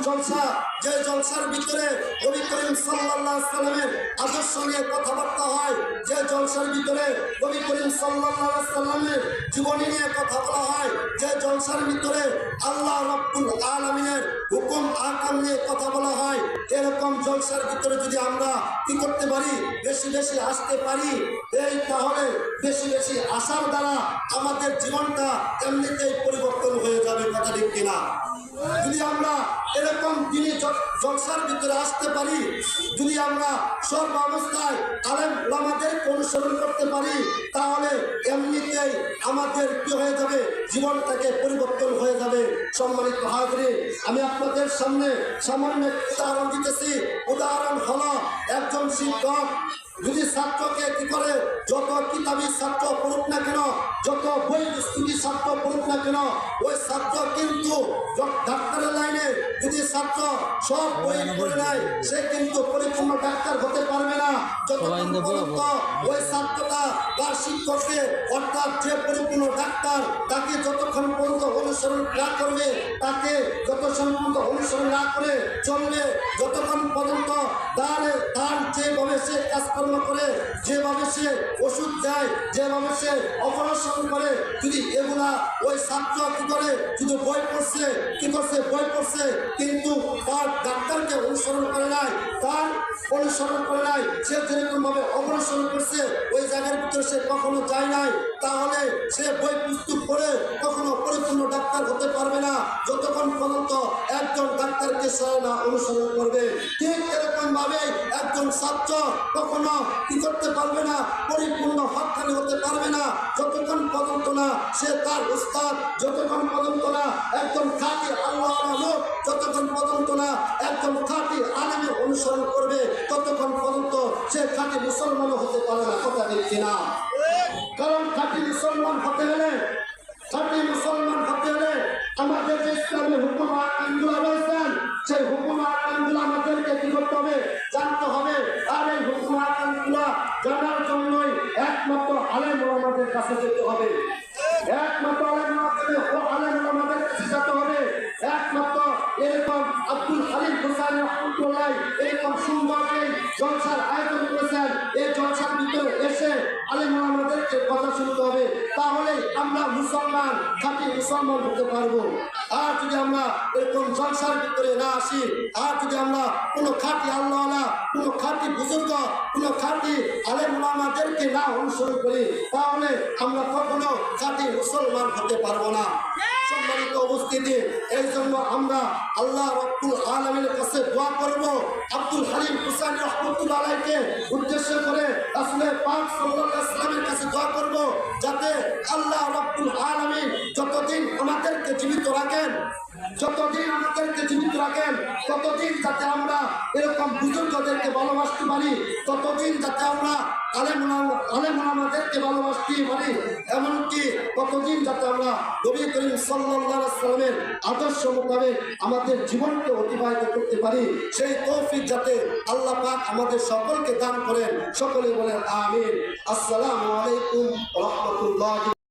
জলসা, যে জলসার ভিতরে নবী করিম সাল্লাল্লাহু আলাইহি সাল্লামের আদর্শ নিয়ে কথাবার্তা হয়, যে জলসার ভিতরে নবী করিম সাল্লাল্লাহু আলাইহি সাল্লামের জীবনী নিয়ে কথা বলা হয়, যে জলসার ভিতরে আল্লাহ রাব্বুল আলামিনের হুকুম আহকাম নিয়ে কথা বলা হয়, এরকম জলসার ভিতরে যদি আমরা কি করতে পারি, বেশি বেশি আসতে পারি, এই তাহলে বেশি বেশি আসার দ্বারা আমাদের জীবনটা এমনিতেই পরিবর্তন হয়ে যাবে। কথা ঠিক কিনা? যদি আমরা এরকম দিনই জলসার ভিতরে আসতে পারি, যদি আমরা সর্ব অবস্থায় আলেম ওলামাদেরকে অনুসরণ করতে পারি, তাহলে এমনিতেই আমাদের কি হয়ে যাবে, জীবনটাকে পরিবর্তন হয়ে যাবে। সম্মানিত হাজরিন, আমি আপনাদের সামনে সামান্য উদাহরণ দিতেছি। উদাহরণ হলো, একজন শিক্ষক যদি ছাত্রকে কি করে, যত কিতাবী ছাত্র পড়ুক না কেন, যত বই পুস্তকি ছাত্র পড়ুক না কেন, ওই ছাত্র কিন্তু ডাক্তারের লাইনে যদি ছাত্র সব বই পড়ে নেয়, সে কিন্তু পরিপূর্ণ ডাক্তার হতে পারবে না। যতক্ষণ পর্যন্ত ওই ছাত্রটা তার শিক্ষককে, অর্থাৎ যে পরিপূর্ণ ডাক্তার, তাকে যতক্ষণ পর্যন্ত অনুসরণ না করবে, তাকে যতক্ষণ পর্যন্ত অনুসরণ না করে চলবে, যতক্ষণ পর্যন্ত তার যেভাবে সে কাজকর্ম করে, যেভাবে সে ওষুধ দেয়, যেভাবে সে অপারেশন করে, যদি এগুলা ওই ছাত্র কি করে, শুধু বই পড়ছে, কি করছে, বই পড়ছে, কিন্তু তার ডাক্তারকে অনুসরণ করে নাই, তার অনুসরণ করে নাই, সে যেরকমভাবে অপারেশন করছে ওই জায়গার ভিতরে সে কখনো যায় নাই, তাহলে সে বই পুস্তক পড়ে কখনো পরিপূর্ণ ডাক্তার হতে পারবে না, যতক্ষণ পর্যন্ত একজন ডাক্তারকে সে না অনুসরণ করবে। ঠিক এরকম ভাবে একজন ছাত্র কখনো কি করতে পারবে না, পরিপূর্ণ হকখানি হতে পারবে না, যতক্ষণ পর্যন্ত না সে তার উস্তাদ, যতক্ষণ পর্যন্ত না একজন খাঁটি আল্লাহওয়ালা লোক, যতক্ষণ পর্যন্ত না একজন খাঁটি আলেমের অনুসরণ করবে, ততক্ষণ পর্যন্ত সে খাঁটি মুসলমানও হতে পারে না। কথা ঠিক কিনা? কারণ খাঁটি মুসলমান হতে হলে, খাঁটি মুসলমান হতে হলে আমাদের যে ইসলামের হুকুম আইনগুলো রয়েছেন, সেই হুকুম আইনগুলো আমাদেরকে কি করতে হবে, জানতে হবে। আর এই হুকুম আইনগুলো জানার জন্যই একমাত্র আলেম ওলামাদের কাছে যেতে হবে, একমাত্র আলেম ওলামাদের কাছে যেতে হবে। একমাত্র এরকম আব্দুল হালিম হুসাইন রহমতুল্লাহ এরকম সুন্দর এই জলসার আয়োজন করেছেন, এই জলসার ভিতরে এসে আলেম ওলামাদেরকে কথা শুনতে হবে, তাহলে আমরা মুসলমান, খাঁটি মুসলমান হতে পারবো। আর যদি আমরা এরকম জলসার ভিতরে না আসি, আর যদি আমরা কোনো খাঁটি আল্লাহওয়ালা, কোনো খাঁটি বুজুর্গ, কোনো খাঁটি আলেম ওলামাদেরকে না অনুসরণ করি, তাহলে আমরা কখনো খাঁটি মুসলমান হতে পারবো না। সম্মানিত উপস্থিতি, এই জন্য আমরা আল্লাহ রাব্বুল আলামিনের কাছে দোয়া করব, আব্দুল হালিম হুসাইন রহমতুল্লাহ আলাইহিকে উদ্দেশ্য করে রাসূল পাক সাল্লাল্লাহু আলাইহি ওয়াসাল্লামের কাছে দোয়া করব, যাতে আল্লাহ রাব্বুল আলামিন যতদিন আমাদেরকে জীবিত রাখেন, যতদিন আমাদেরকে জীবিত রাখেন, ততদিন যাতে আমরা এরকম বুজুর্গদেরকে ভালোবাসতে পারি, ততদিন যাতে আমরা আলেম ওলামাদেরকে ভালোবাসতে পারি, এমনকি ততদিন যাতে আমরা নবী করিম সাল্লাল্লাহু আলাইহি ওয়াসাল্লামের আদর্শ মোতাবেক আমাদের জীবনকে অতিবাহিত করতে পারি, সেই তৌফিক যাতে আল্লাহ পাক আমাদের সকলকে দান করেন। সকলে বলেন আমিন। আসসালামু আলাইকুম ওয়া রাহমাতুল্লাহি।